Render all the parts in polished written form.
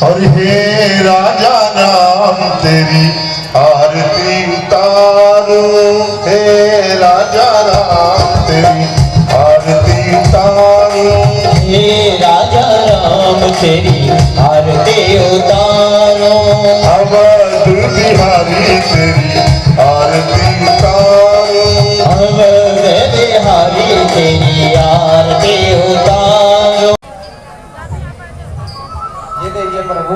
और हे राजा राम तेरी आरती उतारो, हे राजा राम तेरी आरती उतारो, हे राजा राम तेरी आरती उतारो, अवध बिहारी तेरी आरती उतारो, अवध बिहारी तेरी आरती उतारो। ये देखिए प्रभु,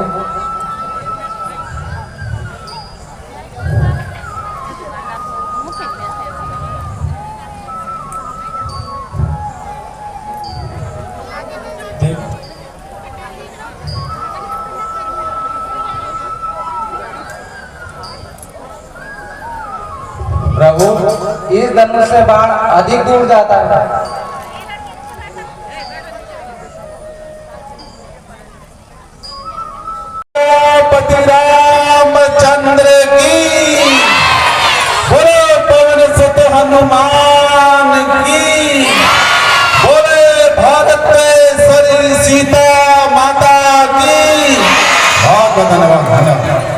प्रभु इस धनुष से बाण अधिक दूर जाता है। पति रामचंद्र की, बोले पवन सुत हनुमान की, बोले भारतेश्वरी सीता माता की। बहुत धन्यवाद, धन्यवाद।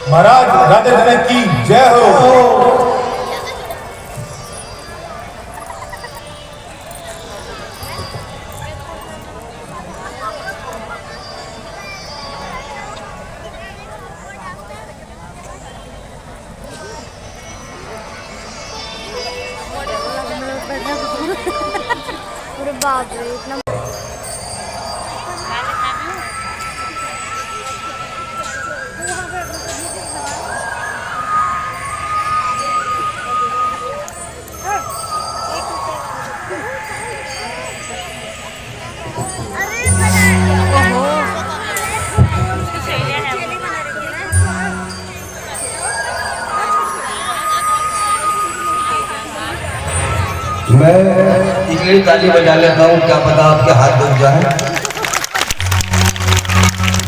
महाराज राजा जनक की जय हो। अरे बाप रे इतना मैं इसलिए ताली बजा लेता हूँ, क्या पता आपके हाथ दुख जाए।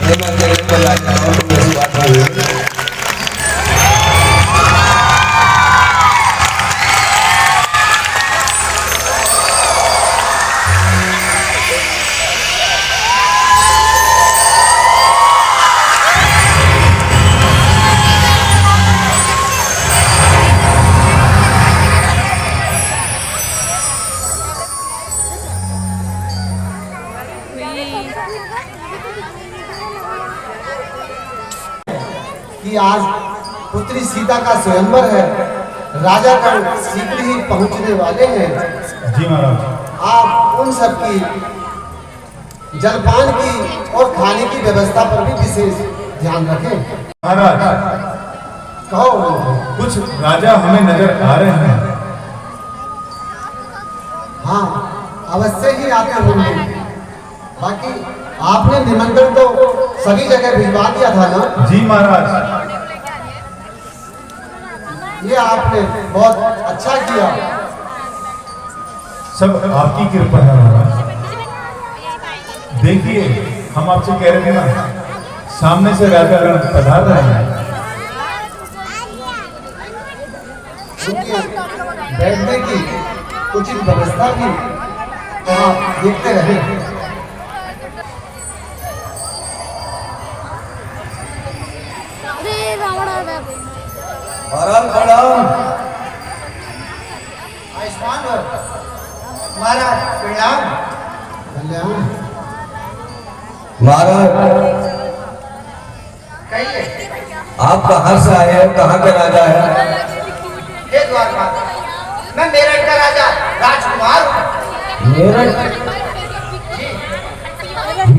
मैं तेरे को ला जाता हूँ, मेरी बात नहीं हुई। कि आज पुत्री सीता का स्वयंवर है, राजागण शीघ्र ही पहुंचने वाले हैं। जी महाराज। आप उन सब की जलपान की और खाने की व्यवस्था पर भी विशेष ध्यान रखें। महाराज कहो। कुछ राजा हमें नजर आ रहे हैं। हाँ अवश्य ही आते होंगे। बाकी आपने निमंत्रण तो सभी जगह भिजवा दिया था ना? जी महाराज। ये आपने बहुत अच्छा किया। सब आपकी कृपा है महाराज। देखिए हम आपसे कह रहे थे ना, सामने से राजागण पधार रहे हैं। बैठने की उचित व्यवस्था भी आप देखते रहे। प्रणाम। आयुष्मान हो महाराज। प्रणाम। कल्याण महाराज कहिए। आप कहाँ से आए हैं, कहाँ के राजा हैं? हे द्वारपाल, मैं मेरठ का राजा राजकुमार हूँ। मेरठ?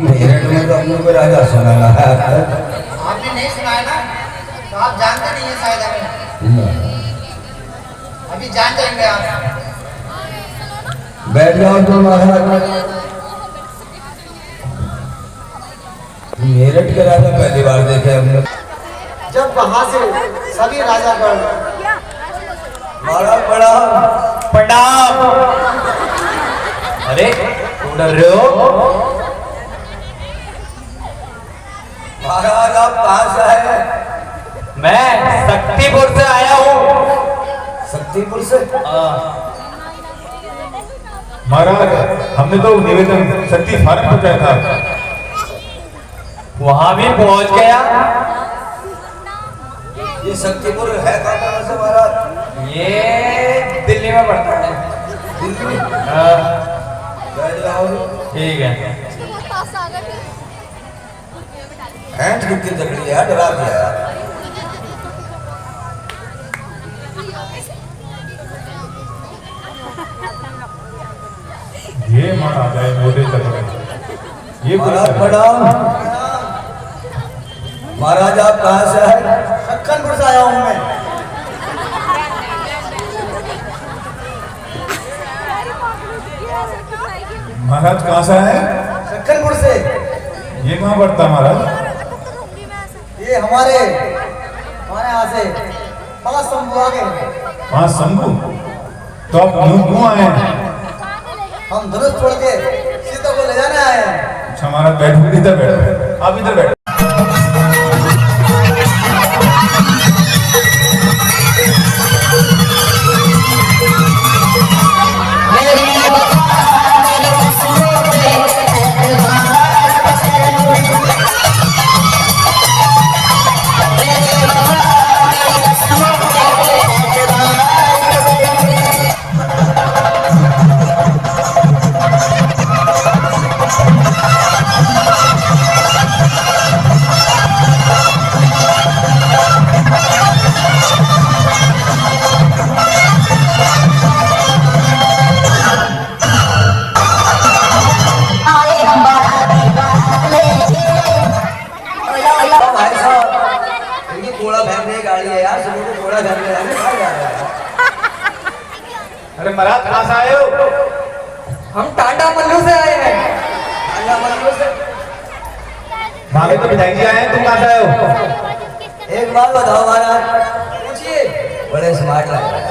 मेरठ में तो अपने को राजा सुना है। आपने नहीं सुना है ना, तो आप जानते नहीं है शायद हमें। अभी जान जाएंगे आप। बैठ जाओ तो महाराज। मेरठ के राजा पहली बार देखे हमने। जब वहां से सभी राजागण महाराज प्रणाम। प्रणाम। अरे उड़ रहे हो? महाराज आप कहाँ से आए? मैं शक्तिपुर से आया हूँ। शक्तिपुर से? महाराज हमने तो निवेदन शक्ति फार्म पहुंचाया था। वहां भी पहुंच गया। ये शक्तिपुर है कहाँ से महाराज? ये दिल्ली में पड़ता है। दिल्ली में? बैठ जाओ। ठीक है। हैंड कितनी तगड़ी है, डरा दिया यार। ये महाराज आए मोटे चल रहे। ये महाराज प्रणाम। महाराज आप कहाँ से आए? सक्कनपुर से आया हूँ मैं। महाराज कहाँ से आए? सक्कनपुर से। ये कहाँ पड़ता है महाराज? ये हमारे यहाँ से 5 शंभू आगे। हाँ शंभू। तो आप क्यों आए हैं? हम धनुष छोड़ के सीता को ले जाने आए हैं। अच्छा महाराज बैठो, इधर बैठो, आप इधर बैठो। अरे महाराज कहाँ से आए हो? हम टाटा मल्लू से आए हैं। टाटा मल्लू से? भागे तो विधायक जी आए हैं, तुम कहाँ से आए हो? एक बात बताओ महाराज। पूछिए। बड़े स्मार्ट लग रहे हैं।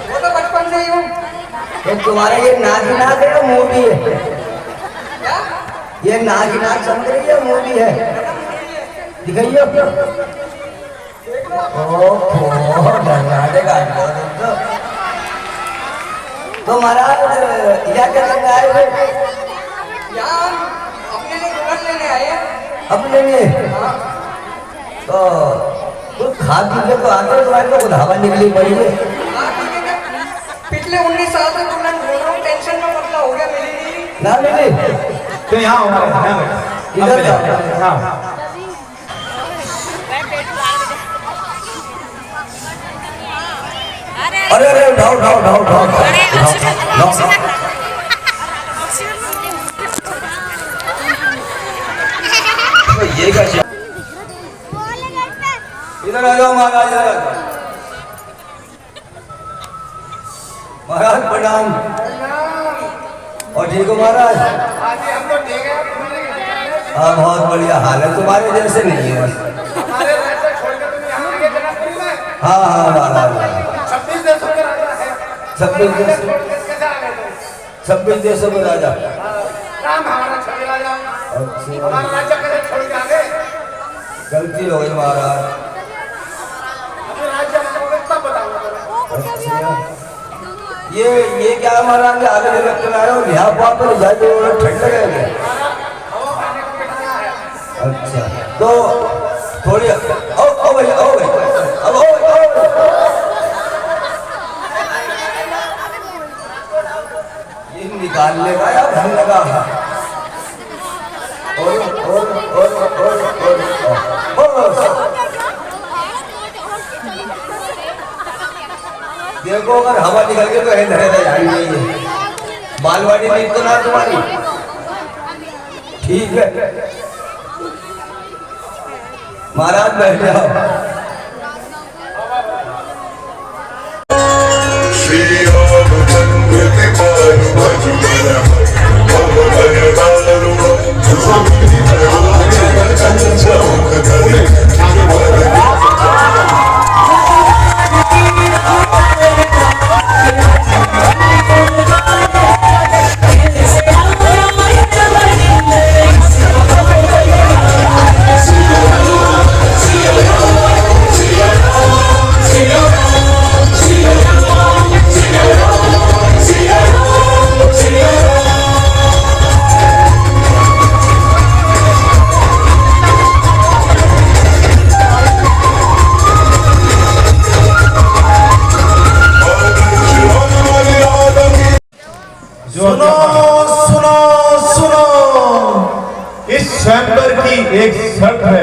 वो तो बचपन से ही हूँ। तो तुम्हारे ये नाक ही नाक है या मुंह भी है? क्या? ये नाक ही नाक समझ रही है, मुंह भी है? दिखाइए। ओहो डरनाटे का तो महाराज क्या करने आए थे? यहाँ अपने लिए दुल्हन लेने आए हैं। अपने लिए? तो कुछ खा पी के तो आते तुम्हारे तो कुछ हवा निकली पड़ी है। पिछले 19 साल से दुल्हन ढूंढ रहा हूँ, टेंशन में पतला हो गया, मिली नहीं। ना मिली? तो यहाँ हो महाराज, इधर जाओ। हाँ। अरे अरे उठाओ उठाओ उठाओ उठाओ ये क्या? इधर आ जाओ महाराज, इधर आ जाओ। महाराज प्रणाम। और ठीक हो महाराज? हाँ बहुत बढ़िया हाल है, तुम्हारे जैसे नहीं है बस। हाँ हाँ महाराज 26 देशों में राजा। गलती हो गई महाराज। ये क्या महाराज आगे जगह चलाए हो? यहाँ पर जाइए, ठंड लगेगी। अच्छा तो थोड़ी ओ भाई ओ भाई अब ओ ये निकालने का या भरने का? देखो अगर हवा निकल के तो रह जाएंगे। बालवाड़ी नींद तो ना तुम्हारी ठीक है। महाराज बैठ जाओ। स्वयंवर की एक शर्त है,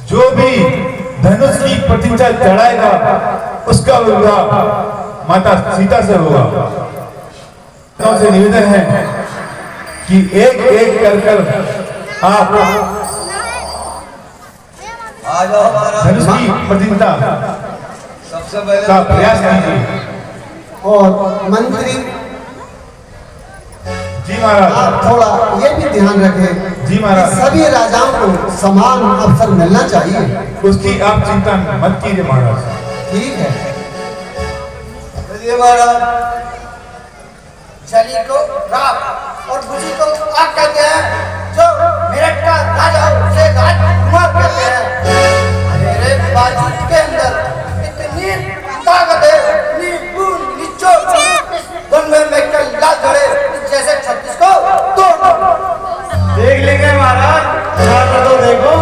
जो भी धनुष की प्रतिष्ठा चढ़ाएगा उसका विवाह माता सीता से होगा। तो से निवेदन है कि एक एक कर आप आ जाओ महाराज, धनुष की प्रतिष्ठा सबसे पहले का प्रयास कीजिए। और मंत्री जी महाराज। आप थोड़ा ये भी ध्यान रखें जी महाराज। कि सभी राजाओं को समान अवसर मिलना चाहिए। उसकी आप चिंता मत कीजिए महाराज। ठीक है। चलिए महाराज। छली को रात और बुझी को आग कहते हैं। जो मेरठ का राजा उसे राजकुमार कहते हैं। मेरे बाजू के अंदर इतनी ताकत है, इतनी खून निचोड़, इस धन में मैं कल लाल झड़े जैसे 36 को तोड़ देख लेंगे महाराज, तो देखो।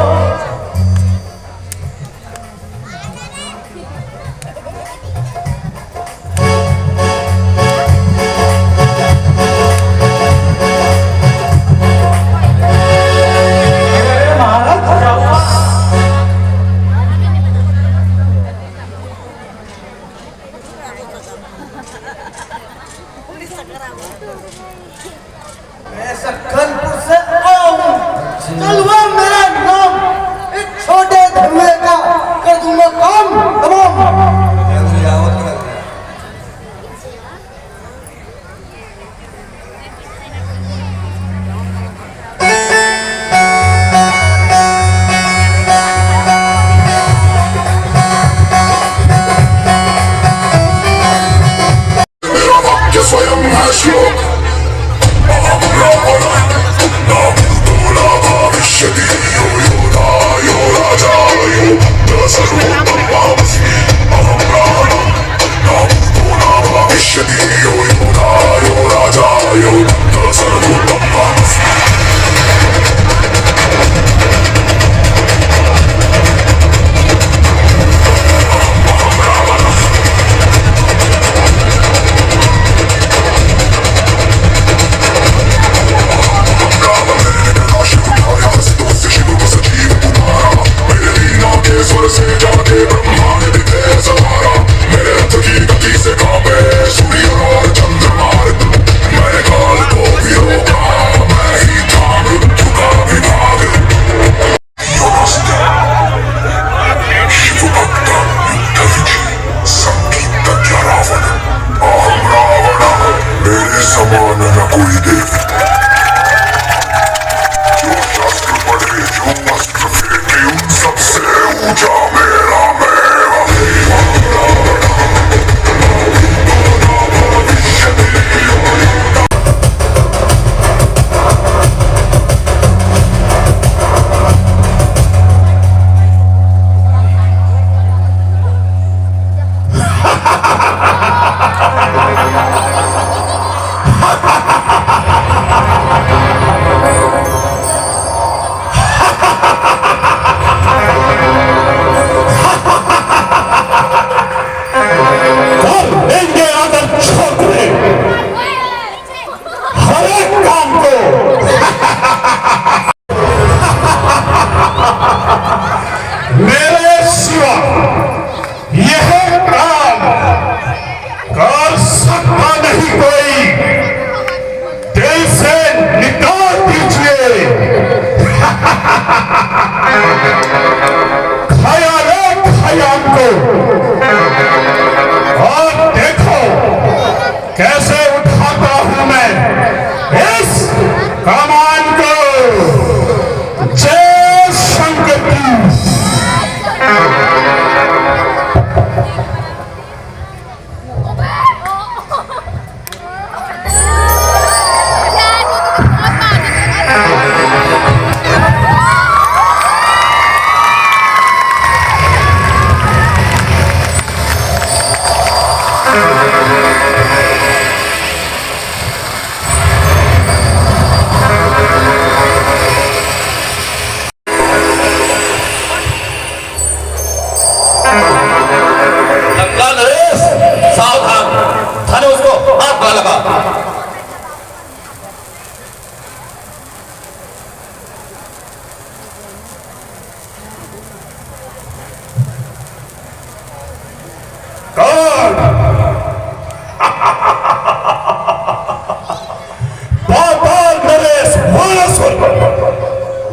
मैं सखनपुर से आया हूँ। चलवा मेरा नाम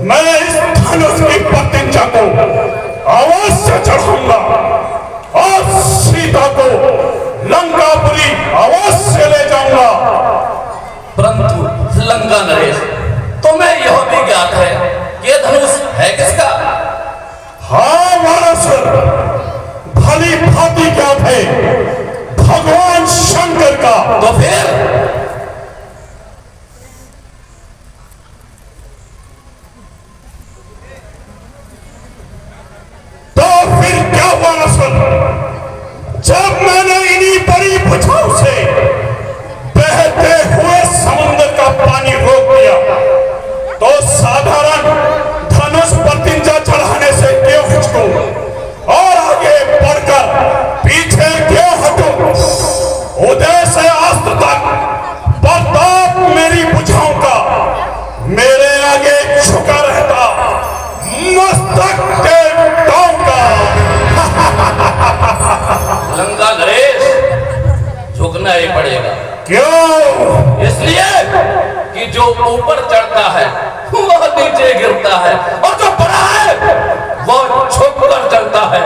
मैं इस धनुष की प्रतिज्ञा को अवश्य चढ़ाऊंगा और सीता को लंकापुरी अवश्य ले जाऊंगा। परंतु लंका नरेश, तुम्हें यह भी ज्ञात है कि यह धनुष है किसका? हाँ वानसुर, भली भांति ज्ञात है, भगवान शंकर का। तो फिर क्या हुआ वानसुर? जब मैंने इन्हीं बड़ी भुजाओं से बहते हुए समुद्र का पानी रोक दिया तो साधारण धनुष प्रतिज्ञा चढ़ाने से क्यों हिचकूं और आगे बढ़कर पीछे क्यों हटूं? उदय से अस्त तक प्रताप मेरी भुजाओं का मेरे आगे झुका रहता, मस्तक देवताओं का। लंका नरेश, झुकना ही पड़ेगा। क्यों? इसलिए कि जो ऊपर चढ़ता है वह नीचे गिरता है, और जो बड़ा है वह झुककर चढ़ता है।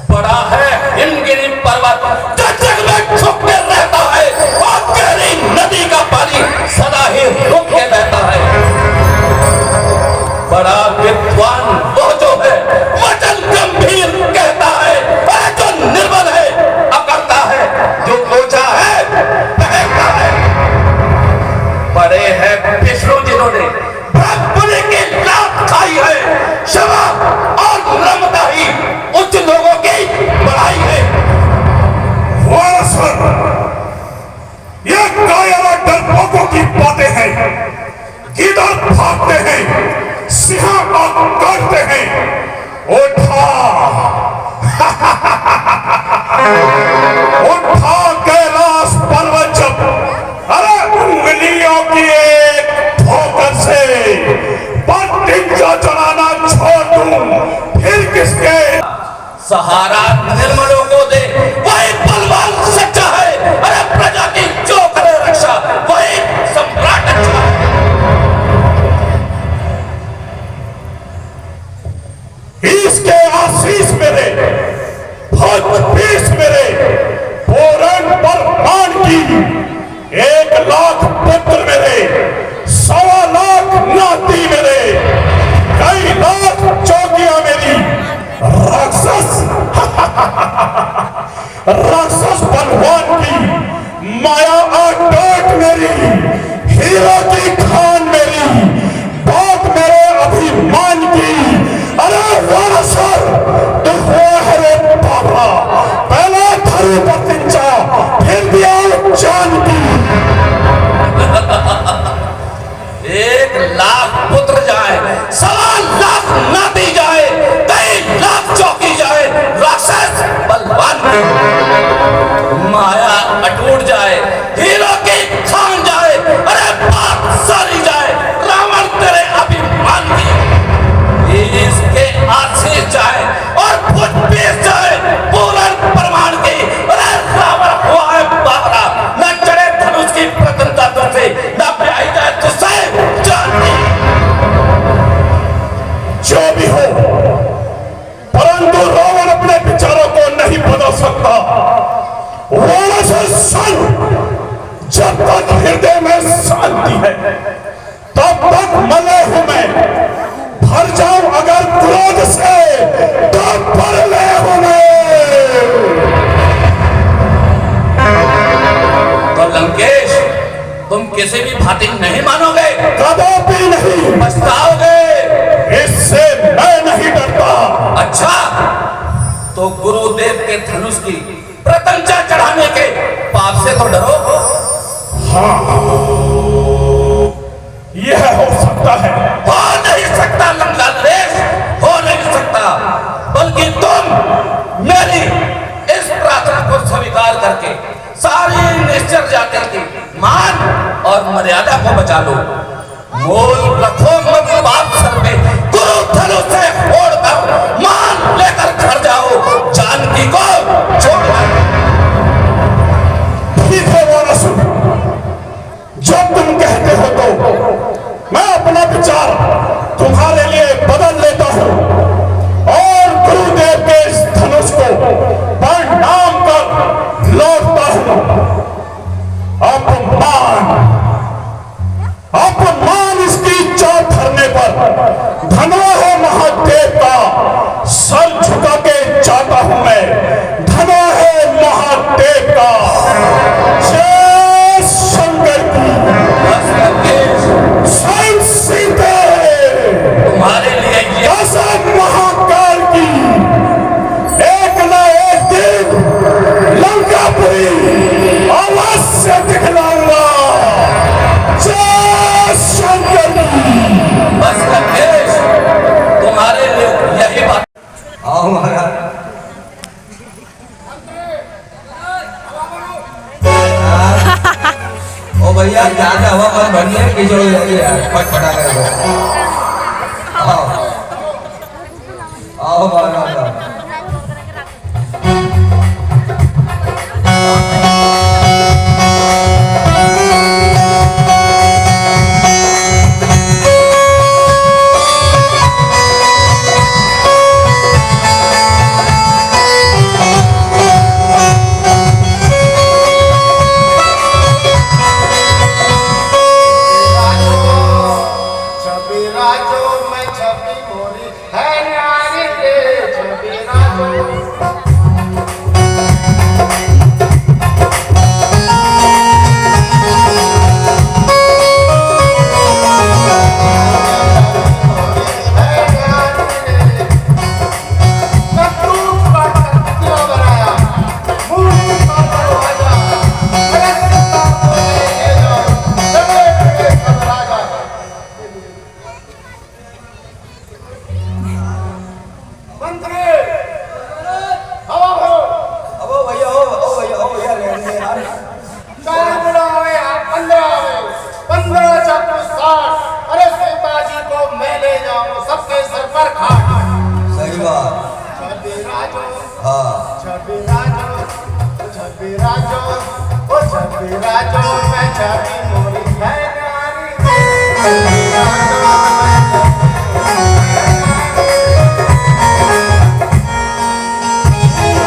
बड़ा है हिमगिरी पर्वत जो जग में झुकते रहता है, और गहरी नदी का पानी सदा ही रुक के बहता है। बड़ा विद्वान वो जो है वचन गंभीर कहता है, और जो निर्बल है अकड़ता है, जो लोचा है बहकता है। बड़े हैं विष्णु जिन्होंने ब्रह्मपुरी की लात खाई है, क्षमा और नम्रता ही उच्च लोगों की बढ़ाई है। वानसुर, ये कायरा डरपोकों की बातें हैं। किधर भागते हैं, सिंह को काटते हैं। उठा उठा कैलाश पर्वत जब, अरे उंगलियों की एक ठोकर से प्रतिज्ञा चढ़ाना छोड़ दूं, फिर किसके सहारा निर्मलों को दे वही बलवान सच्चा है। अरे प्रजा की जो करे रक्षा वही सम्राट अच्छा है। इसके आशीष मेरे, भोज पीस मेरे, पूरण बलवान की 1,00,000 पुत्र मेरे, 1,25,00,000 नाती मेरे, कई लाख चौकियां मेरी, राक्षस राक्षस बलवान की माया आटोट मेरी, हीरो की खान मेरी, बात मेरे अभिमान की। अरे वानसुर, तू है रे बाबा, पहले धरू प्रतिज्ञा, फिर दिया जान की। 1,00,000 पुत्र जाए, 1,25,00,000 नाती जाए, 3,00,000 चौकी जाए, राक्षस बलवान की माया अटूट जाए, हीरो की खान जाए, अरे बात सारी जाए, रावण तेरे अभिमान की। इसके आशीष जाए और भुज पीस जाए, पूर्ण प्रमाण की। अरे रावण हुआ है बाबरा, न चढ़े धनुष की प्रतनता तुझसे, न ब्याही जाए तुझसे जान की। जो भी हो, परंतु रावण अपने विचारों को नहीं बदल सकता। वानसुर सुन, जब तक हृदय में शांति है तब तक मले हूं मैं, भर जाऊं अगर क्रोध से तो भर ले हूं मैं। तो लंकेश, तुम किसी भी भांति नहीं मानोगे, कदापि नहीं, पछताओगे। इससे मैं नहीं डरता। अच्छा, तो गुरुदेव के धनुष की प्रतिज्ञा चढ़ाने के पाप से तो डरो। यह हो सकता है। हो नहीं सकता लंका नरेश, हो नहीं सकता। बल्कि तुम मेरी इस प्रार्थना को स्वीकार करके सारी निश्चर जाति की मान और मर्यादा को बचा लो। मोल रखो मत बाप सर पे, गुरु धनुष से फोड़कर मान लेकर घर जाओ, जानकी को छोड़कर। ठीक है वानसुर, यार, फटफटा कर दो। आओ आओ महाराज आओ। छवि राजो मैं छवि मोरी है न्यारी रे छवि राजो है न्यारी रे कट्टू का टक्कर बनाया मुंह का दरवाजा अरे सीता को ले जाओ चले चले सब राजा मंत्री हवा हो ओ भैया लेने यार। चार बुलावे आप 15 आवे 15 चाकू 60 अरे सीता जी को मैं ले जाऊं सबके सर पर खाट सही बात। छवि राजो हाँ छवि राजो छवि राजो ओ छवि राजो मैं छवि मोरी है न्यारी छवि राजो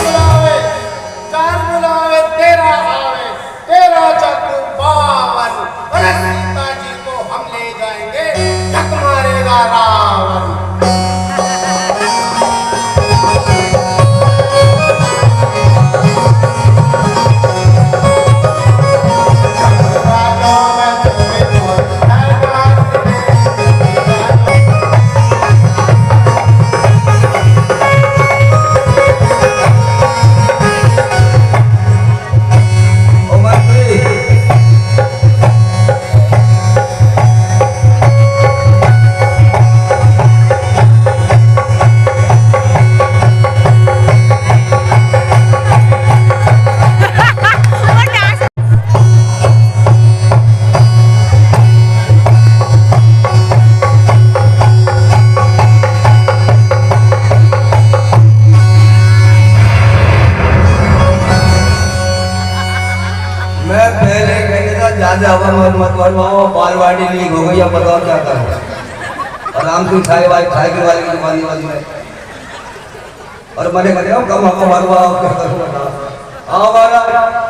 बुलावे चार बुलावे तेरा आवे तेरा चाकू 52 अरे सीता जी को हम ले जाएंगे धक मारेगा रावण राजो मैं छवि मोरी है न्यारी ओ मंत्री मैं पहले कहने था ज्यादा हवन मत बनवाओ बालवाड़ी लीक हो गई। अब बताओ क्या करूं। और राम सिंह साइकिल वाले की दुकान वाली में और मैंने कहते हो कम हवा भरवाओ क्या करूं बताओ। आओ महाराज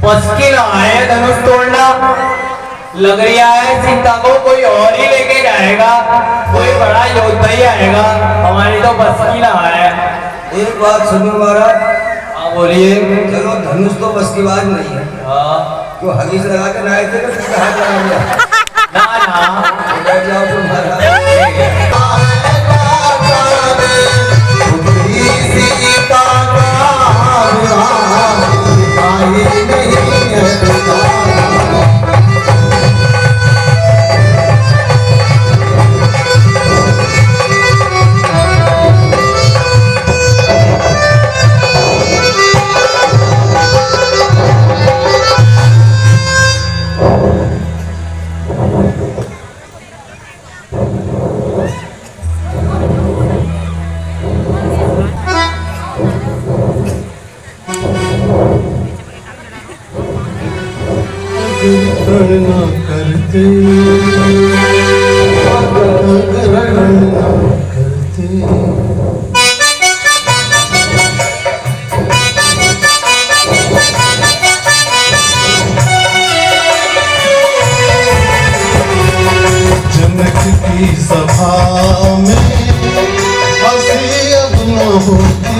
मुश्किल है धनुष तोड़ना। लग रहा है सीता को कोई और ही लेके जाएगा, कोई बड़ा योद्धा ही आएगा, हमारी तो बस की ना है। एक बात सुनो महाराज। हाँ बोलिए। चलो धनुष तो बस की बात नहीं है। हाँ क्यों हगीज लगा के ना आए थे तो किसका हाथ लगा दिया। ना ना तो बैठ जाओ तुम महाराज। जनक की सभा में हंसी अब न होती।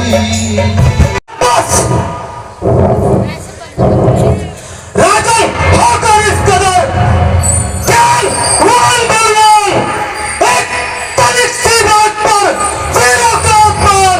राजन होकर इस कदर ज्ञान वाल बलवान एक तनिक सी बात पर वीरों का अपमान।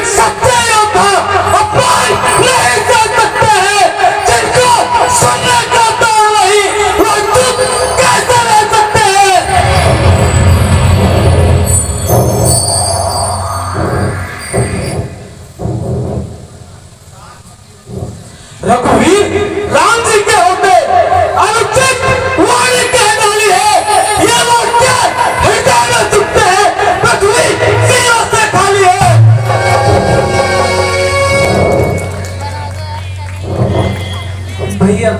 सच्चे योद्धा अपमान नहीं कर सकते हैं। जिनको सुनने का दौर नहीं, वो चुप कैसे रह सकते हैं? रघुवीर राम जी के होते अनुचित वाणी कह डाली है। ये वो क्या हृदय में चुपते हैं, पृथ्वी सीनों से खाली है। भैया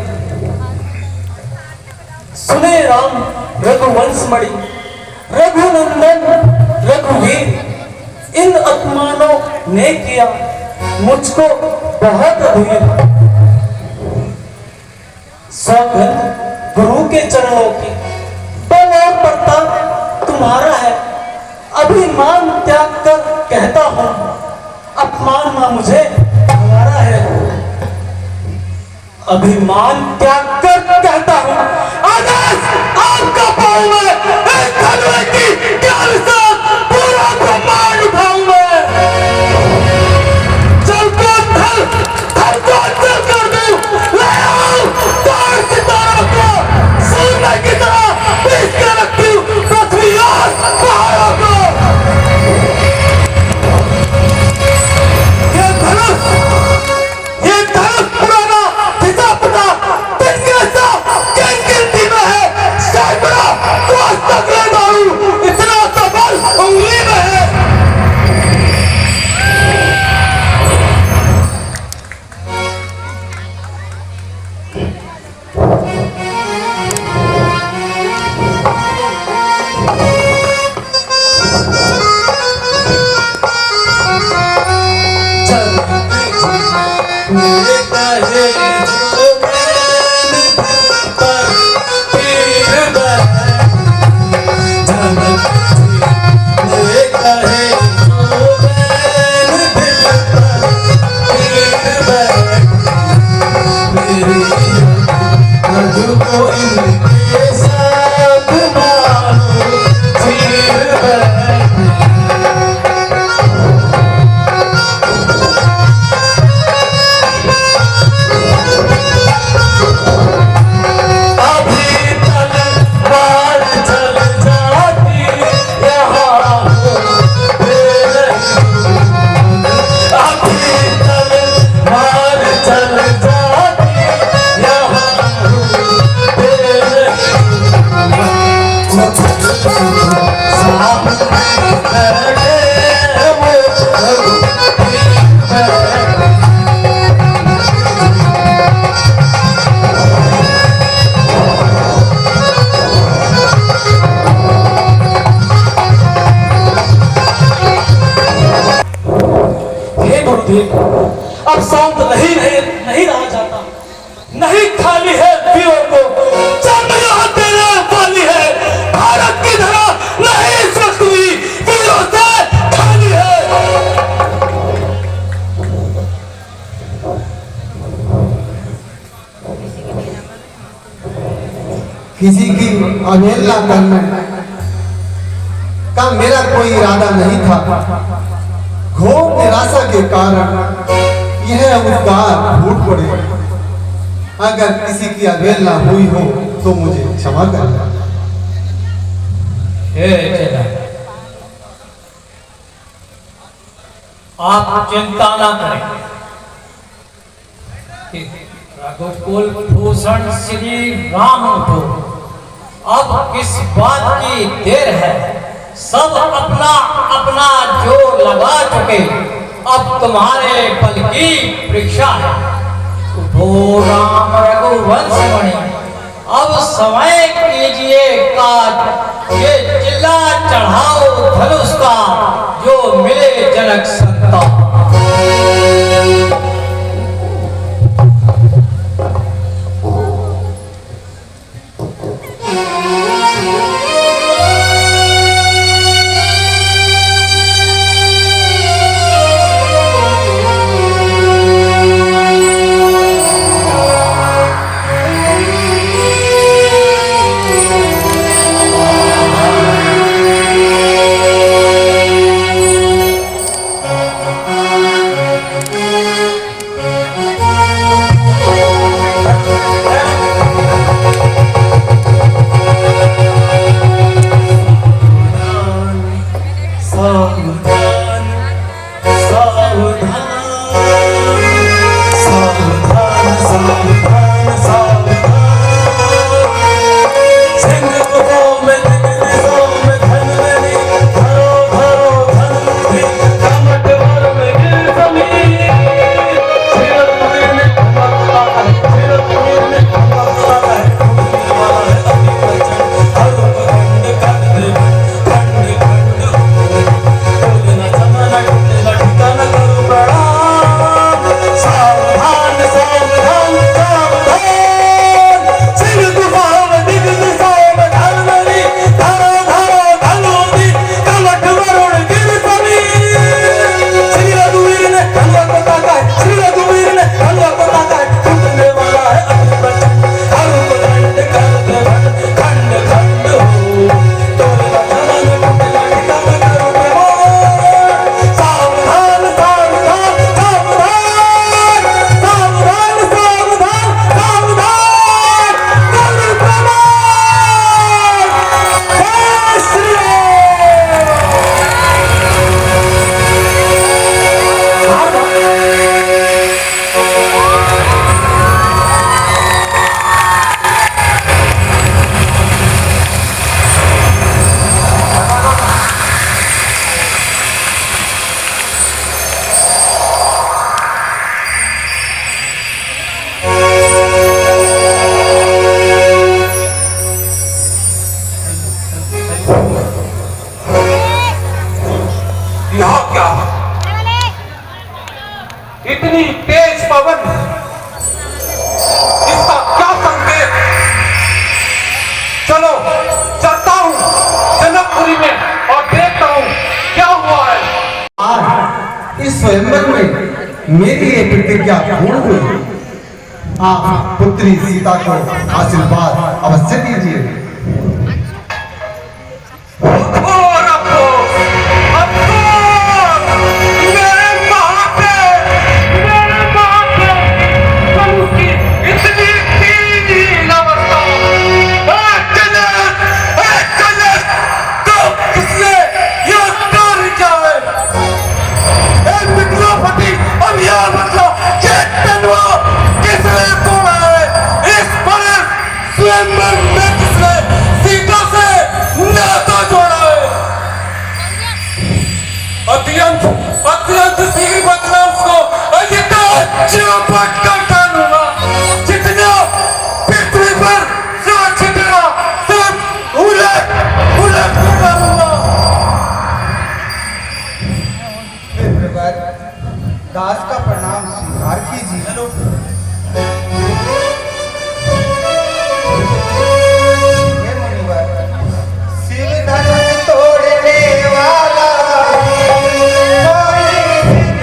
सुने राम रघुवंश मणि रघुनंदन रघुवीर, इन अपमानों ने किया मुझको बहुत अधीर। सौगंध गुरु के चरणों की, बल और प्रताप तुम्हारा है। अभिमान त्याग कर कहता हूँ, अपमान ना मुझे हमारा है। अभिमान त्याग कर कहता हूँ, आदेश आपका पाऊं मैं। इस धनुष की डाल से पूरा ब्रह्मांड उठाऊं मैं। चल को थल थल को चल कर दूं, ले आओ तार सितारों को सूरज की तरह पीस के रखती हूँ पृथ्वी और पहाड़ों को। ये धनुष पुराना पिता पिता तिनके साथ किन गिनती में है। सैकड़ों कोस तक ले जाऊं, इतना तो बल उंगली में है। अब शांत नहीं रहा जाता, नहीं खाली है वीरों को जन्म यहाँ देने वाली है। भारत की धरा नहीं इस वक्त भी वीरों से खाली है। किसी की अवहेलना करने का मेरा कोई इरादा नहीं था। घोर निराशा के कारण यह उपकार फूट पड़े। अगर किसी की अवहेलना हुई हो तो मुझे क्षमा कर। आप चिंता ना करें। रघुकुल भूषण श्री राम को अब किस बात की देर है। सब अपना अपना जोर लगा चुके, अब तुम्हारे बल की परीक्षा है। उठो राम रघुवंश मणि, अब समय कीजिए काज। ये चिल्ला चढ़ाओ धनुष का, जो मिले जनक सत्ता। सावधान सावधान सावधान सिंह गुफाओं में दिग्विजयों में धन मेरी धरो धरो धन मुझे कमट भर में गिर जमीन सिरपुर में धमकता है सिरपुर में धमकता है ढूंढने वाला है अति वचन हर खंड खंड खंड खंड बोलना जमाना टूटेगा ठिकाना करो प्रणाम सावधान सावधान सावधान सिंह गुफाओं में दिग्विजयों में धन मेरी धरो धरो धनोदी कमठ वरुण गिर जमीन श्री रघुवीर ने धनुआ को ताका है श्री रघुवीर ने धनुआ को ताका है टूटने वाला है अति वचन हर खंड खंड खंड खंड हो तोड़ना जमाना टूटेगा ठिकाना करो प्रणाम सावधान सावधान सावधान सावधान सावधान सावधान करो प्रणाम जय श्री यहाँ क्या इतनी तेज पवन इसका क्या संकेत चलो चलता हूँ जनकपुरी में और देखता हूँ क्या हुआ है आज इस स्वयंवर में मेरी ये प्रतिज्ञा पूर्ण हुई। आप पुत्री सीता को आशीर्वाद अवश्य दीजिए। अत्यंत अत्यंत शीघ्र बचना उसको चौपट कर डालूंगा जितना पृथ्वी पर सुरक्षित रहा सब उलट उलट कर डालूंगा। दास का प्रणाम स्वीकार कीजिए। हे मुनिवर, शिव धनुष तोड़ने वाला कोई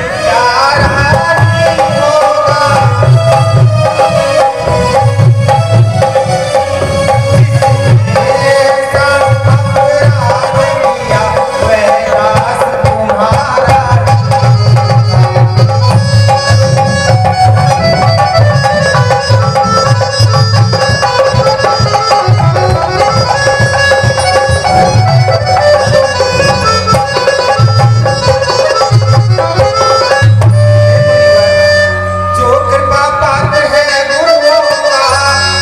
प्यारा नहीं होगा। जिसने अपराध किया वह दास तुम्हारा। जो कृपा पात्र है गुरुओं का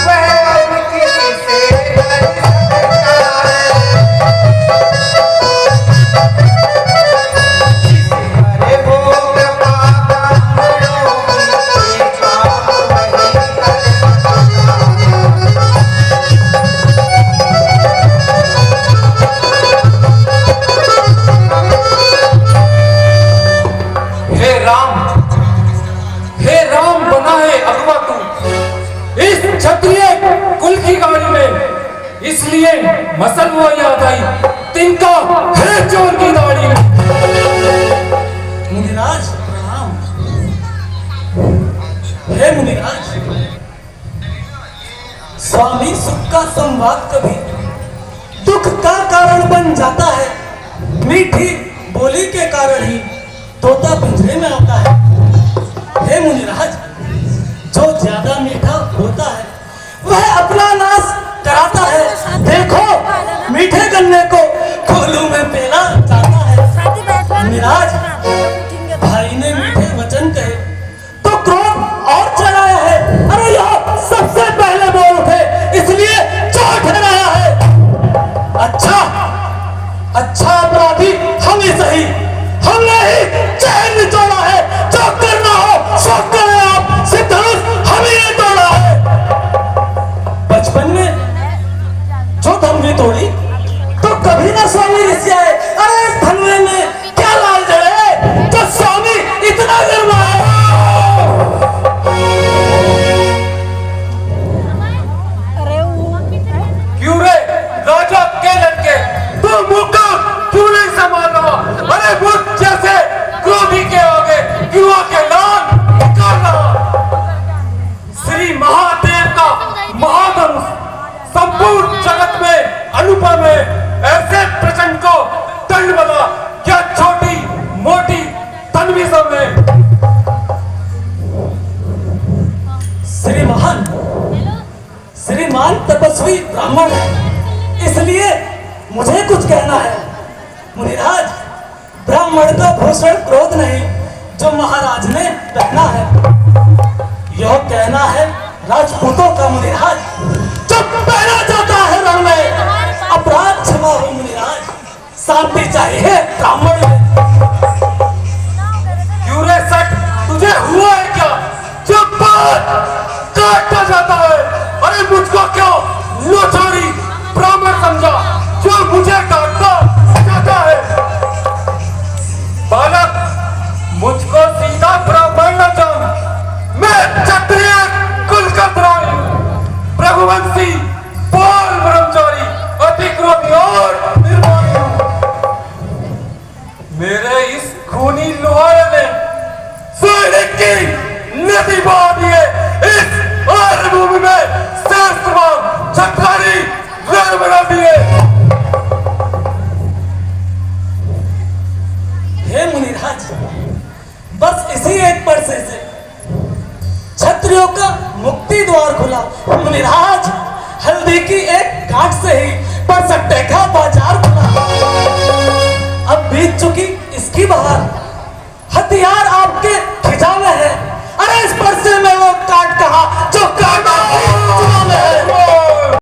वह अब किसी से डर सकता है। जिसे हरे वो कृपा ब्राह्मणों की ये काम वही कर सकता हे राम बना है अगवा तू इस क्षत्रिय कुल की गाड़ी में इसलिए मसल वो याद आई तिनका है चोर की दाढ़ी में। मुनिराज प्रणाम। हे मुनिराज, स्वामी सुख का संवाद कभी दुख का कारण बन जाता है। मीठी बोली के कारण ही तोता पिंजरे में आता है। हे मुनिराज, जो ज्यादा मीठा होता है वह अपना नाश कराता है। देखो मीठे गन्ने को खोलू में पेला जाता है। मुनिराज, भाई ने मीठे ब्राह्मण है, इसलिए मुझे कुछ कहना है। मुनिराज, ब्राह्मण का भूषण क्रोध नहीं जो महाराज ने पहना है, यह कहना है राजपूतों का। मुनिराज, जो पहना जाता है रण में, अपराध क्षमा हो मुनिराज, शांति चाहिए ब्राह्मण में। क्यों रे सट, तुझे हुआ है क्या? जब बात काटा जाता है, अरे मुझको क्यों लोचारी ब्राह्मण समझा जो मुझे काटता जाता है? बालक, मुझको सीधा ब्राह्मण न जान, मैं क्षत्रिय कुल का द्रोही, रघुवंशी, बाल ब्रह्मचारी, अति क्रोधी और निर्मोही हूं। मेरे इस खूनी लोहारे ने सोने की नदी बहा दिए इस भूमि में, श्रेष्ठवान छठारी रण बना दिए। हे मुनिराज, बस इसी एक पर्से से क्षत्रियों का मुक्ति द्वार खुला। मुनिराज, हल्दी की एक गांठ से ही परसट्टे का बाजार खुला। अब बीत चुकी इसकी बहार,